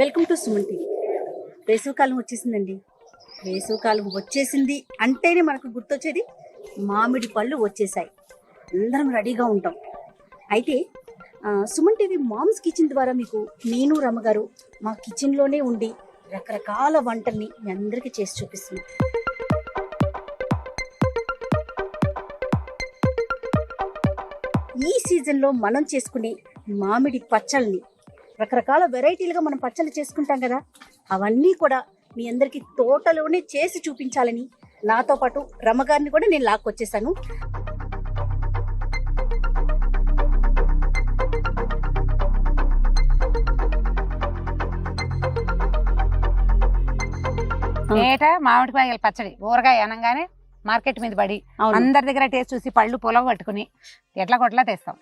Welcome to Suman TV. వేసవికాలం వచ్చేసిందండి. వేసవికాలం వచ్చేసింది అంటేనే మనకు గుర్తొచ్చేది మామిడి పళ్ళు వచ్చేసాయి. అందరం రెడీగా ఉంటాం. అయితే సుమన్ టీవీ మామ్స్ కిచెన్ ద్వారా మీకు నేను రమ్మగారు మా కిచెన్లోనే ఉండి రకరకాల వంటల్ని మీ అందరికీ చేసి చూపిస్తున్నాం. ఈ సీజన్లో మనం చేసుకునే మామిడి పచ్చళ్ళని రకరకాల వెరైటీలుగా మనం పచ్చళ్ళు చేసుకుంటాం కదా, అవన్నీ కూడా మీ అందరికీ తోటలోనే చేసి చూపించాలని నాతో పాటు రమ్మగారిని కూడా నేను లాక్కొచ్చేసాను. ఏటా మామిడికాయల పచ్చడి ఊరగాయ అనగానే మార్కెట్ మీద పడి అందరి దగ్గర టేస్ట్ చూసి పళ్ళు పొలవ పట్టుకుని ఎట్లా కొట్లా తెస్తాం.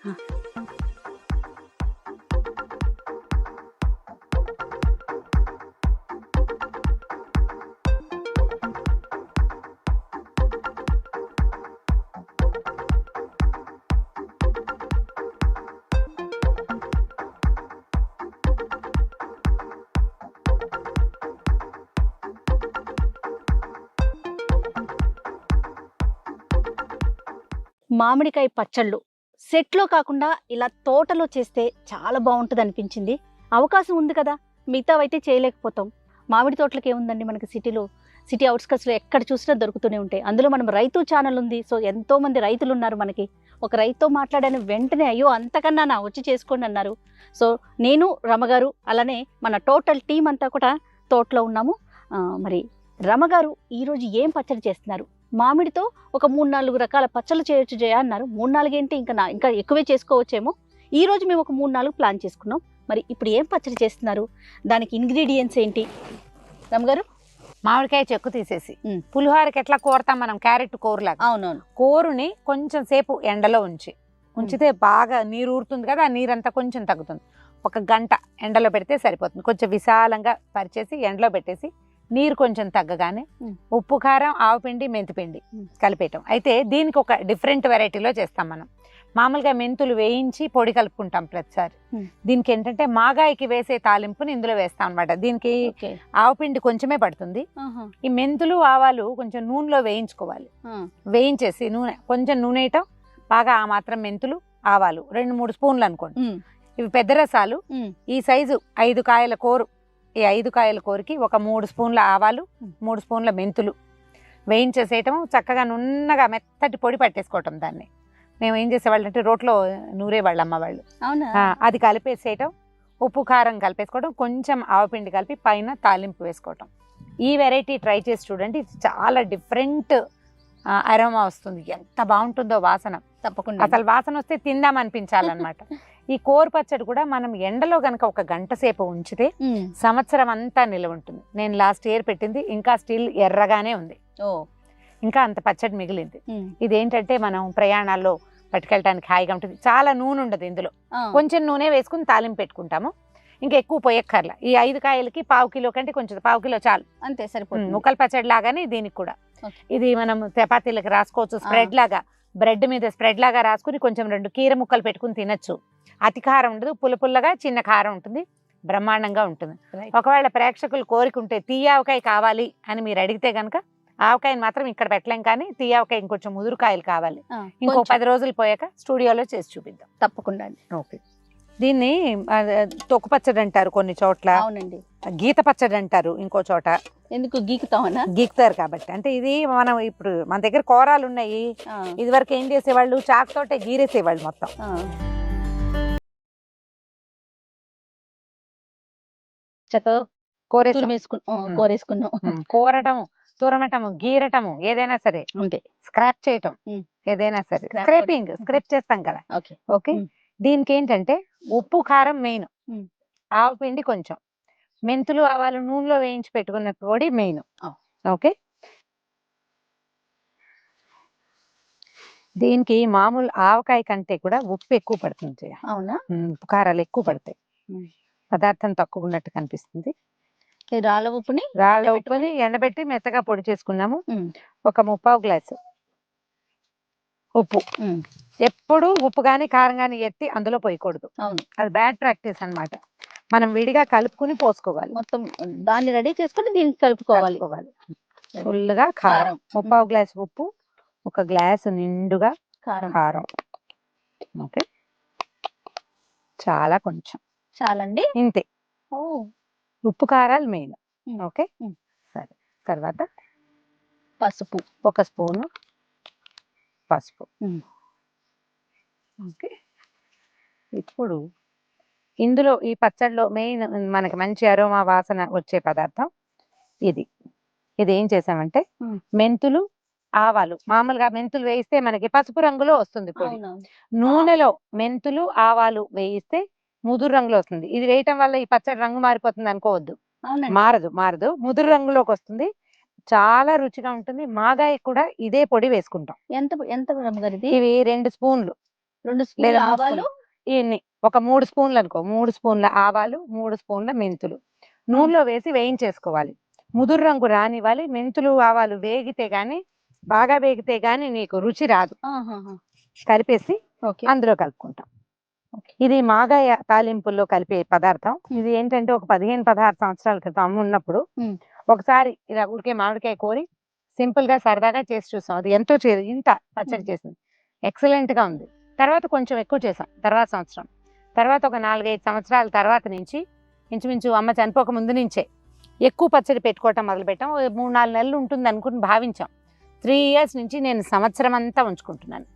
మామిడికాయ పచ్చళ్ళు సెట్లో కాకుండా ఇలా తోటలో చేస్తే చాలా బాగుంటుంది అనిపించింది. అవకాశం ఉంది కదా, మిగతావైతే చేయలేకపోతాం. మామిడి తోటలకి ఏముందండి, మనకి సిటీ అవుట్స్కట్స్లో ఎక్కడ చూసినా దొరుకుతూనే ఉంటాయి. అందులో మనం రైతు ఛానల్ ఉంది. సో ఎంతోమంది రైతులు ఉన్నారు మనకి. ఒక రైతుతో మాట్లాడాను వెంటనే అయ్యో అంతకన్నా నా వచ్చి చేసుకోండి అన్నారు. సో నేను రమగారు అలానే మన టోటల్ టీం అంతా కూడా తోటలో ఉన్నాము. మరి రమగారు ఈరోజు ఏం పచ్చడి చేస్తున్నారు? మామిడితో ఒక 3-4 రకాల పచ్చళ్ళు చేయొచ్చు జయ అన్నారు. 3-4 ఏంటి, ఇంకా ఎక్కువే చేసుకోవచ్చేమో. ఈ రోజు మేము ఒక 3-4 ప్లాన్ చేసుకున్నాం. మరి ఇప్పుడు ఏం పచ్చడి చేస్తున్నారు, దానికి ఇంగ్రీడియంట్స్ ఏంటి రమగారు? మామిడికాయ చెక్కు తీసేసి పులిహోరకి ఎట్లా కోరతాం మనం, క్యారెట్ కూరలాగా. అవునవును. కూరుని కొంచెం సేపు ఎండలో ఉంచితే బాగా నీరు ఊరుతుంది కదా, ఆ నీరంతా కొంచెం తగ్గుతుంది. 1 గంట ఎండలో పెడితే సరిపోతుంది. కొంచెం విశాలంగా పరిచేసి ఎండలో పెట్టేసి నీరు కొంచెం తగ్గగానే ఉప్పు, కారం, ఆవుపిండి, మెంతిపిండి కలిపేయటం. అయితే దీనికి ఒక డిఫరెంట్ వెరైటీలో చేస్తాం మనం. మామూలుగా మెంతులు వేయించి పొడి కలుపుకుంటాం ప్రతిసారి. దీనికి ఏంటంటే మాగాయికి వేసే తాలింపుని ఇందులో వేస్తాం అనమాట. దీనికి ఆవుపిండి కొంచెమే పడుతుంది. ఈ మెంతులు, ఆవాలు కొంచెం నూనెలో వేయించుకోవాలి. వేయించేసి కొంచెం నూనె వేయటం, బాగా ఆ మాత్రం మెంతులు, ఆవాలు 2-3 స్పూన్లు అనుకోండి. ఇవి పెద్ద రసాలు. ఈ సైజు 5 కాయల కోరు. ఈ 5 కాయల కూరకి ఒక 3 స్పూన్ల ఆవాలు, 3 స్పూన్ల మెంతులు వేయించేసేయటం. చక్కగా నున్నగా మెత్తటి పొడి పట్టేసుకోవటం. దాన్ని మేము ఏం చేసేవాళ్ళు అంటే రోట్లో నూరేవాళ్ళు అమ్మవాళ్ళు. అది కలిపేసేయటం, ఉప్పు, కారం కలిపేసుకోవడం, కొంచెం ఆవపిండి కలిపి పైన తాలింపు వేసుకోవటం. ఈ వెరైటీ ట్రై చేసి చూడండి. ఇది చాలా డిఫరెంట్ అరోమా వస్తుంది. ఎంత బాగుంటుందో వాసన. తప్పకుండా అసలు వాసన వస్తే తిందాం అనిపించాలన్నమాట. ఈ కోరు పచ్చడి కూడా మనం ఎండలో గనక 1 గంట సేపు ఉంచితే సంవత్సరం అంతా నిల్వ ఉంటుంది. నేను లాస్ట్ ఇయర్ పెట్టింది, ఇంకా స్టిల్ ఎర్రగానే ఉంది. ఇంకా అంత పచ్చడి మిగిలింది. ఇదేంటంటే మనం ప్రయాణాల్లో పట్టుకెళ్ళడానికి హాయిగా ఉంటుంది. చాలా నూనె ఉండదు ఇందులో. కొంచెం నూనె వేసుకుని తాలింపు పెట్టుకుంటాము. ఇంకా ఎక్కువ పొయ్యక్కర్లా. ఈ 5 కాయలకి 1/2 కిలో కంటే కొంచెం 1/2 కిలో చాలు, అంతే సరిపోతుంది. ముక్కల పచ్చడి లాగానే దీనికి కూడా. ఇది మనం చపాతీలకు రాసుకోవచ్చు. స్ప్రెడ్ లాగా, బ్రెడ్ మీద స్ప్రెడ్ లాగా రాసుకుని కొంచెం 2 కీర ముక్కలు పెట్టుకుని తినచ్చు. అతి కారం ఉండదు, పుల్లగా చిన్న కారం ఉంటుంది, బ్రహ్మాండంగా ఉంటుంది. ఒకవేళ ప్రేక్షకులు కోరికుంటే తీయావకాయ కావాలి అని మీరు అడిగితే గనక ఆవకాయని మాత్రం ఇక్కడ పెట్టలేం, కానీ తీయావకాయ ఇంకొంచెం ముదురుకాయలు కావాలి. ఇంకో 10 రోజులు పోయాక స్టూడియోలో చేసి చూపిద్దాం. తప్పకుండా. ఓకే. దీన్ని తొక్కు పచ్చడి అంటారు కొన్ని చోట్ల. అవునండి. గీత పచ్చడి అంటారు ఇంకో చోట. ఎందుకు గీకుతామన్నా? గీకుతారు కాబట్టి. అంటే ఇది మనం ఇప్పుడు మన దగ్గర కోరాలు ఉన్నాయి. ఇది వరకు ఏం చేసేవాళ్ళు, చాకు తోటే గీరేసేవాళ్ళు మొత్తం. చక్కగా కోరేసుకున్నాం. కోరటము, తురమటము, గీరటము, ఏదైనా సరే అంతే. స్క్రాప్ చేయటం, ఏదైనా సరే స్క్రేప్ చేస్తాం కదా. ఓకే. దీనికి ఏంటంటే ఉప్పు, కారం మెయిన్, ఆవపిండి కొంచెం, మెంతులు, ఆవాలు నూనెలో వేయించి పెట్టుకున్న పొడి మెయిన్. ఓకే. దీనికి మామూలు ఆవకాయ కంటే కూడా ఉప్పు ఎక్కువ పడుతుంది. అవునా? ఉప్పు, కారాలు ఎక్కువ పడతాయి. పదార్థం తక్కువ ఉన్నట్టు కనిపిస్తుంది. రాళ్ళ ఉప్పుని ఎండబెట్టి మెత్తగా పొడి చేసుకున్నాము. ఒక 3/4 గ్లాసు ఉప్పు. ఎప్పుడు ఉప్పు గాని కారం గాని ఎత్తి అందులో పోయకూడదు. అది బ్యాడ్ ప్రాక్టీస్ అన్నమాట. మనం విడిగా కలుపుకుని పోసుకోవాలి. మొత్తం దాన్ని రెడీ చేసుకొని దీనికి కలుపుకోవాలి. ఫుల్గా కారం, ముప్పావు గ్లాస్ ఉప్పు, ఒక గ్లాసు నిండుగా కారం. ఓకే, చాలా కొంచెం చాలండి. ఇంతే. ఓ ఉప్పు కారాలు మెయిన్. ఓకే, ఉమ్. సరే. తర్వాత పసుపు, ఒక స్పూను పసుపు. ఓకే, ఇప్పుడు ఇందులో ఈ పచ్చడిలో మెయిన్ మనకి మంచి అరోమా వాసన వచ్చే పదార్థం ఇది. ఇది ఏం చేసామంటే మెంతులు, ఆవాలు. మామూలుగా మెంతులు వేయిస్తే మనకి పసుపు రంగులో వస్తుంది పొడి. నూనెలో మెంతులు, ఆవాలు వేయిస్తే ముదురు రంగులో వస్తుంది. ఇది వేయటం వల్ల ఈ పచ్చడి రంగు మారిపోతుంది అనుకోవద్దు. మారదు, ముదురు రంగులోకి వస్తుంది. చాలా రుచిగా ఉంటుంది. మాగాయ కూడా ఇదే పొడి వేసుకుంటాం. ఎంత ఎంత ఇవి 2 స్పూన్లు లేదా ఆవాలు, ఇన్ని ఒక 3 స్పూన్లు అనుకో. 3 స్పూన్ల ఆవాలు, 3 స్పూన్ల మెంతులు నూనెలో వేసి వేయించేసుకోవాలి. ముదురు రంగు రానివ్వాలి. మెంతులు, ఆవాలు వేగితే గాని, బాగా వేగితే గాని నీకు రుచి రాదు. కలిపేసి అందులో కలుపుకుంటాం. ఇది మాగాయ తాలింపుల్లో కలిపే పదార్థం. ఇది ఏంటంటే ఒక 15-16 సంవత్సరాల క్రితం అమ్మ ఉన్నప్పుడు ఒకసారి ఇలా ఊరికే మామిడికాయ కోరి సింపుల్ గా సరదాగా చేసి చూసాం. అది ఎంతో ఇంత పచ్చడి చేసింది, ఎక్సలెంట్ గా ఉంది. తర్వాత కొంచెం ఎక్కువ చేసాం తర్వాత సంవత్సరం. తర్వాత ఒక 4-5 సంవత్సరాల తర్వాత నుంచి, ఇంచుమించు అమ్మ చనిపోక ముందు నుంచే ఎక్కువ పచ్చడి పెట్టుకోవటం మొదలుపెట్టాం. 3-4 నెలలు ఉంటుంది అనుకుని భావించాం. 3 years నుంచి నేను సంవత్సరం అంతా ఉంచుకుంటున్నాను.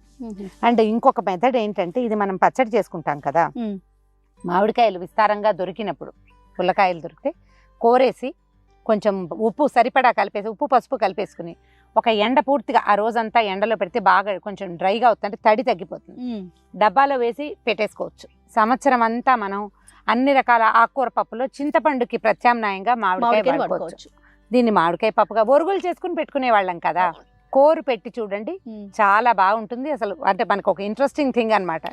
అంటే ఇంకొక మెథడ్ ఏంటంటే, ఇది మనం పచ్చడి చేసుకుంటాం కదా, మామిడికాయలు విస్తారంగా దొరికినప్పుడు, పుల్లకాయలు దొరికితే కోరేసి కొంచెం ఉప్పు సరిపడా కలిపేసి, ఉప్పు పసుపు కలిపేసుకుని ఒక ఎండ పూర్తిగా ఆ రోజంతా ఎండలో పెడితే బాగా కొంచెం డ్రైగా అవుతుంది, టడి తగ్గిపోతుంది. డబ్బాలో వేసి పెట్టేసుకోవచ్చు. సంవత్సరం అంతా మనం అన్ని రకాల ఆకుకూర పప్పులో చింతపండుకి ప్రత్యామ్నాయంగా మామిడికాయ వాడుకోవచ్చు. దీన్ని మామిడికాయ పప్పుగా ఒరుగులు చేసుకుని పెట్టుకునే వాళ్ళం కదా. కోరు పెట్టి చూడండి, చాలా బాగుంటుంది. అసలు అంటే మనకు ఒక ఇంట్రెస్టింగ్ థింగ్ అనమాట.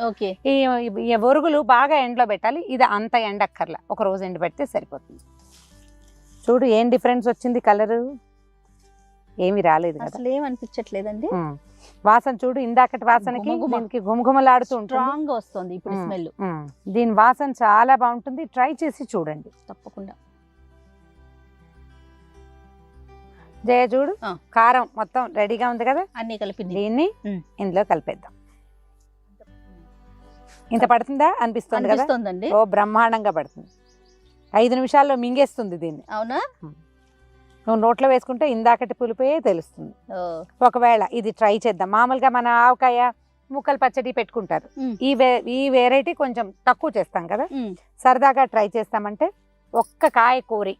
ఈ ఒరుగులు బాగా ఎండలో పెట్టాలి. ఇది అంత ఎండక్కర్లా, ఒక రోజు ఎండ పెడితే సరిపోతుంది. చూడు ఏం డిఫరెన్స్ వచ్చింది, కలరు ఏమి రాలేదు కదా, అసలు ఏం అనిపించట్లేదండి. వాసన చూడు, ఇందాకటి వాసనకి దీనికి గుమగుమలాడుతూ స్ట్రాంగ్ గా వస్తుంది ఇప్పుడు స్మెల్. దీని వాసన చాలా బాగుంటుంది. ట్రై చేసి చూడండి తప్పకుండా. జయ చూడు, కారం మొత్తం రెడీగా ఉంది కదా, అన్ని కలిపి దీన్ని ఇందులో కలిపేద్దాం. ఇంత పడుతుందా అనిపిస్తుంది కదా? ఓ బ్రహ్మాండంగా పడుతుంది. 5 నిమిషాల్లో మింగేస్తుంది దీన్ని. అవునా? నువ్వు నోట్లో వేసుకుంటే ఇందాకటి పులిపోయే తెలుస్తుంది. ఒకవేళ ఇది ట్రై చేద్దాం. మామూలుగా మన ఆవకాయ ముక్కలు పచ్చడి పెట్టుకుంటారు. ఈ వెరైటీ కొంచెం తక్కువ చేస్తాం కదా, సరదాగా ట్రై చేస్తామంటే ఒక్క కాయ కోరి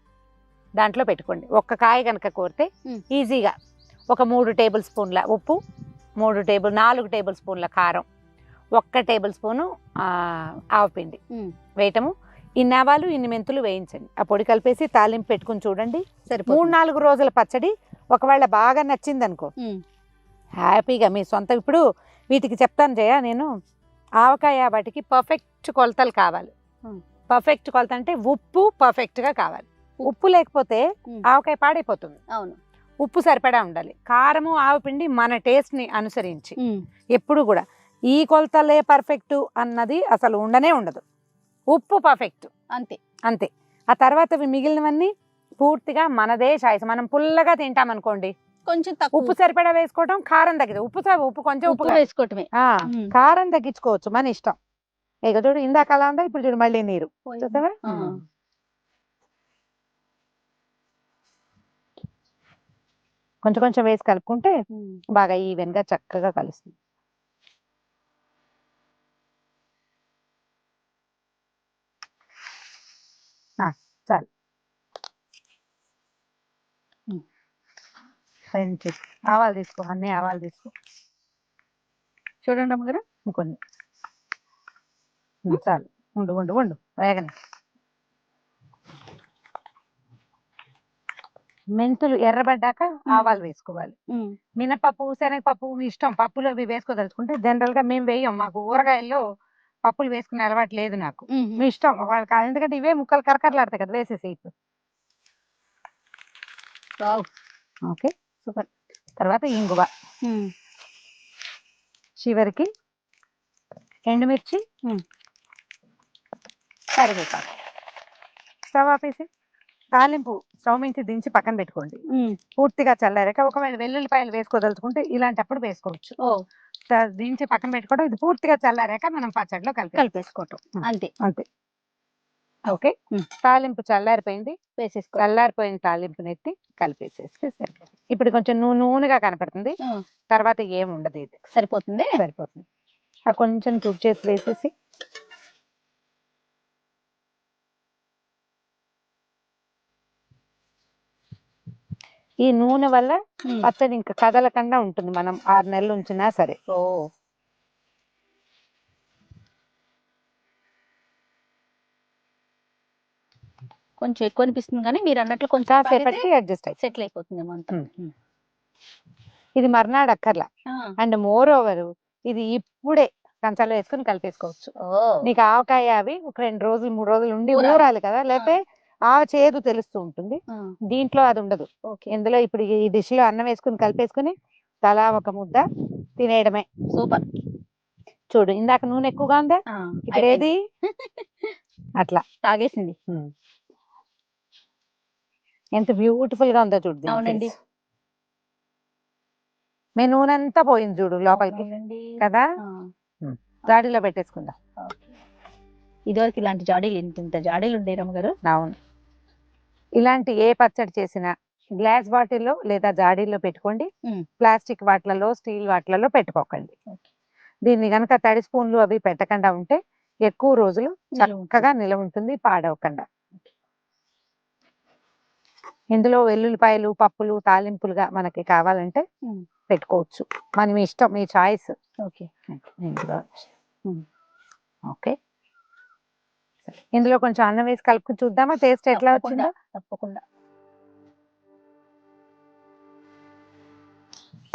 దాంట్లో పెట్టుకోండి. ఒక్క కాయ కనుక కోరితే ఈజీగా ఒక 3 టేబుల్ స్పూన్ల ఉప్పు, 4 టేబుల్ స్పూన్ల కారం, 1 టేబుల్ స్పూను ఆవపిండి వేయటము. ఇన్ని ఆవాలు, ఇన్ని మెంతులు వేయించండి. ఆ పొడి కలిపేసి తాలింపు పెట్టుకుని చూడండి. 3-4 రోజుల పచ్చడి ఒకవేళ బాగా నచ్చింది అనుకో, హ్యాపీగా మీ సొంత. ఇప్పుడు వీటికి చెప్తాను జయ, నేను ఆవకాయ వాటికి పర్ఫెక్ట్ కొలతలు కావాలి. పర్ఫెక్ట్ కొలత అంటే ఉప్పు పర్ఫెక్ట్ గా కావాలి. ఉప్పు లేకపోతే ఆవకాయ పాడైపోతుంది. అవును, ఉప్పు సరిపడా ఉండాలి. కారము, ఆవపిండి మన టేస్ట్ ని అనుసరించి. ఎప్పుడు కూడా ఈ కొలతలే పర్ఫెక్ట్ అన్నది అసలు ఉండనే ఉండదు. ఉప్పు పర్ఫెక్ట్, అంతే. ఆ తర్వాత మిగిలినవన్నీ పూర్తిగా మనదే చాయిస్. మనం పుల్లగా తింటాం అనుకోండి, కొంచెం ఉప్పు సరిపడా వేసుకోవటం, కారం తగ్గితే ఉప్పు కొంచెం ఉప్పు వేసుకోవటమే. కారం తగ్గించుకోవచ్చు మన ఇష్టం. ఇక చూడు, ఇందాక అలా ఉందా, ఇప్పుడు చూడు మళ్ళీ నీరు చూసావా. కొంచెం కొంచెం వేసి కలుపుకుంటే బాగా ఈవెన్ గా చక్కగా కలుస్తుంది. చాలు. ఆవాలు తీసుకో, అన్ని ఆవాలు తీసుకో. చూడండి అమ్మగారు, ఇంకొన్ని చాలు. ఉండు వేగనే. మెంతులు ఎర్రబడ్డాక ఆవాలు వేసుకోవాలి. మినపప్పు, శనగపప్పు ఇష్టం, పప్పులు అవి వేసుకోదలుచుకుంటే. జనరల్ గా మేము వేయం, మాకు ఊరగాయల్లో పప్పులు వేసుకునే అలవాటు లేదు నాకు. మీ ఇష్టం వాళ్ళకి, ఎందుకంటే ఇవే ముక్కలు కరకరలాడతాయి కదా, వేసేసి. Okay, super. తర్వాత ఇంగువ, చివరికి ఎండుమిర్చి, కరివేపాకు. స్టవ్ ఆపేసి తాలింపు స్టవ్ నుంచి దించి పక్కన పెట్టుకోండి. పూర్తిగా చల్లారాక ఒకవేళ వెల్లుల్లిపాయలు వేసుకోదలుచుకుంటే ఇలాంటప్పుడు వేసుకోవచ్చు. ఓ దించి పక్కన పెట్టుకోవడం. ఇది పూర్తిగా చల్లారాక మనం పచ్చడిలో కలిపేసుకోవటం అంతే. అంతే. ఓకే. తాలింపు చల్లారిపోయింది. చల్లారిపోయిన తాలింపుని ఎత్తి కలిపేసేస్తే సరిపోతుంది. ఇప్పుడు కొంచెం నూనెగా కనపడుతుంది. తర్వాత ఏం ఉండదు, ఇది సరిపోతుంది. కొంచెం తుడి చేతులు వేసేసి ఈ నూనె వల్ల పచ్చడి ఇంకా కదలకుండా ఉంటుంది. మనం 6 నెలలు ఉంచినా సరే. కొంచెం ఎక్కువ అనిపిస్తుంది కానీ మీరు అన్నట్లు కొంచెం సేపటికి అడ్జస్ట్ అయ్యి సెటిల్ అయిపోతుంది అంతా. ఇది మర్నాడు అక్కర్లా. అండ్ మోర్ ఓవర్ ఇది ఇప్పుడే కంచాలో వేసుకుని కలిపేసుకోవచ్చు. నీకు ఆవకాయ అవి ఒక 2 రోజులు 3 రోజులు ఉండి ఊరాలి కదా, లేకపోతే ఆ చేదు తెలుస్తూ ఉంటుంది. దీంట్లో అది ఉండదు. ఇందులో ఇప్పుడు ఈ డిష్ లో అన్నం వేసుకుని కలిపేసుకుని తలా ఒక ముద్ద తినేయడమే. సూపర్. చూడు, ఇందాక నూనె ఎక్కువగా ఉందా, ఇప్పుడు ఏది అట్లా తాగేసింది. ఎంత బ్యూటిఫుల్ గా ఉందో చూడు. అవునండి, మీ నూనె అంతా పోయింది చూడు లోపలికి కదా. జాడీలో పెట్టేసుకుందాం. ఇదివరకు ఇలాంటి జాడీలు ఇంత జాడీలు ఉండే రమ్మగారు. అవును, ఇలాంటి ఏ పచ్చడి చేసినా గ్లాస్ బాటిల్లో లేదా జాడీల్లో పెట్టుకోండి. ప్లాస్టిక్ వాటిలలో, స్టీల్ వాటిలలో పెట్టుకోకండి. దీన్ని గనక తడి స్పూన్లు అవి పెట్టకుండా ఉంటే ఎక్కువ రోజులు చక్కగా నిలవ ఉంటుంది, పాడవకుండా. ఇందులో వెల్లుల్లిపాయలు, పప్పులు, తాలింపులుగా మనకి కావాలంటే పెట్టుకోవచ్చు. మన మీ ఇష్టం, మీ చాయిస్. ఓకే, ఇందులో కొంచెం అన్నం వేసి కలుపుకుని చూద్దామా టేస్ట్ ఎట్లా వచ్చిందో. తప్పకుండా.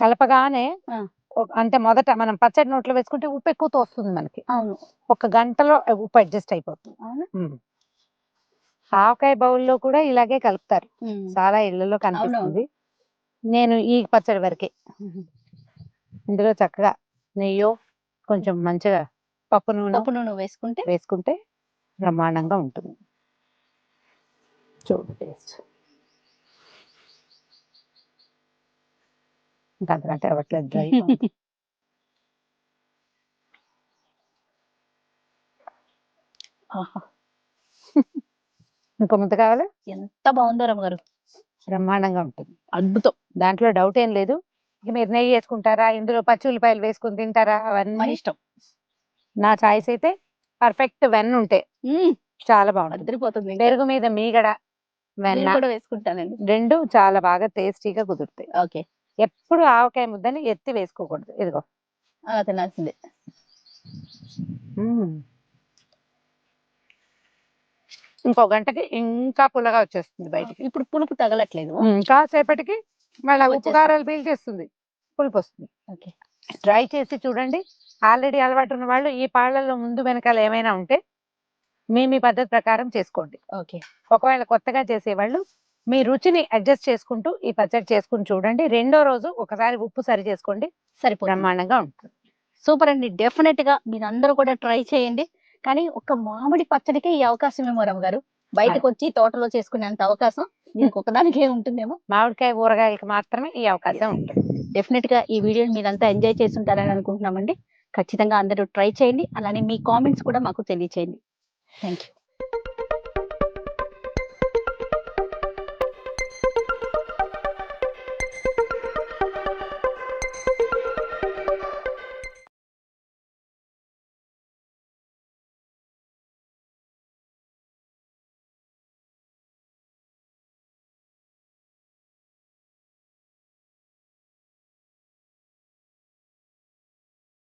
కలపగానే అంటే మొదట మనం పచ్చడి నోట్లో వేసుకుంటే ఉప్పు ఎక్కువతో వస్తుంది మనకి. అవును, 1 గంటలో ఉప్పు అడ్జస్ట్ అయిపోతుంది. ఆవకాయ బౌల్లో కూడా ఇలాగే కలుపుతారు, చాలా ఇళ్లలో కనిపిస్తుంది. నేను ఈ పచ్చడి వరకే. ఇందులో చక్కగా నెయ్యో కొంచెం మంచిగా పప్పు నూనె వేసుకుంటే బ్రహ్మాండంగా ఉంటుంది. చూడు టేస్ట్ ఇంకా అంతకంటే అవ్వట్లేదు. డ్రై ఇంకో ముద్ద కావాలి. ఎంత బాగుందో రమ్మగారు, బ్రహ్మాండంగా ఉంటుంది, అద్భుతం. దాంట్లో డౌట్ ఏం లేదు. ఇక మీరు నెయ్యి వేసుకుంటారా, ఇందులో పచ్చి ఉల్లిపాయలు వేసుకుని తింటారా, అవన్నీ ఇష్టం. నా చాయిస్ అయితే పర్ఫెక్ట్ వెన్న ఉంటే చాలా బాగుంటుంది. అదిరిపోతుంది. పెరుగు మీద మీగడ వెన్న కూడా వేసుకుంటానండి, 2 చాలా బాగా టేస్టీగా కుదురుతాయి. ఓకే. ఎప్పుడు ఆవకాయ ముద్దని ఎత్తి వేసుకోకూడదు. ఇదిగో అలా తినాల్సిందే. ఇంకో గంటకి ఇంకా పుల్లగా వచ్చేస్తుంది బయటికి. ఇప్పుడు పులుపు తగలట్లేదు, కాసేపటికి మళ్ళీ ఉప్పు కారాలు పీల్చేస్తుంది, పులుపు వస్తుంది. ఓకే, ట్రై చేసి చూడండి. ఆల్రెడీ అలవాటు ఉన్న వాళ్ళు ఈ పాళ్ళల్లో ముందు వెనకాల ఏమైనా ఉంటే మీ పద్ధతి ప్రకారం చేసుకోండి. ఓకే. ఒకవేళ కొత్తగా చేసేవాళ్ళు మీ రుచిని అడ్జస్ట్ చేసుకుంటూ ఈ పచ్చడి చేసుకుని చూడండి. రెండో రోజు ఒకసారి ఉప్పు సరి చేసుకోండి, బ్రహ్మాండంగా ఉంటుంది. సూపర్ అండి, డెఫినెట్ గా మీరు అందరూ కూడా ట్రై చేయండి. కానీ ఒక మామిడి పచ్చడికే ఈ అవకాశం ఏమో రమ్మగారు, బయటకు వచ్చి తోటలో చేసుకునేంత అవకాశం దీనికి ఒకదానికే ఉంటుందేమో. మామిడికాయ ఊరగాయలకు మాత్రమే ఈ అవకాశం ఉంటుంది. డెఫినెట్ గా ఈ వీడియోని మీరంతా ఎంజాయ్ చేసి ఉంటారని అనుకుంటున్నామండి. ఖచ్చితంగా అందరూ ట్రై చేయండి, అలానే మీ కామెంట్స్ కూడా మాకు తెలియచేయండి. Thank you.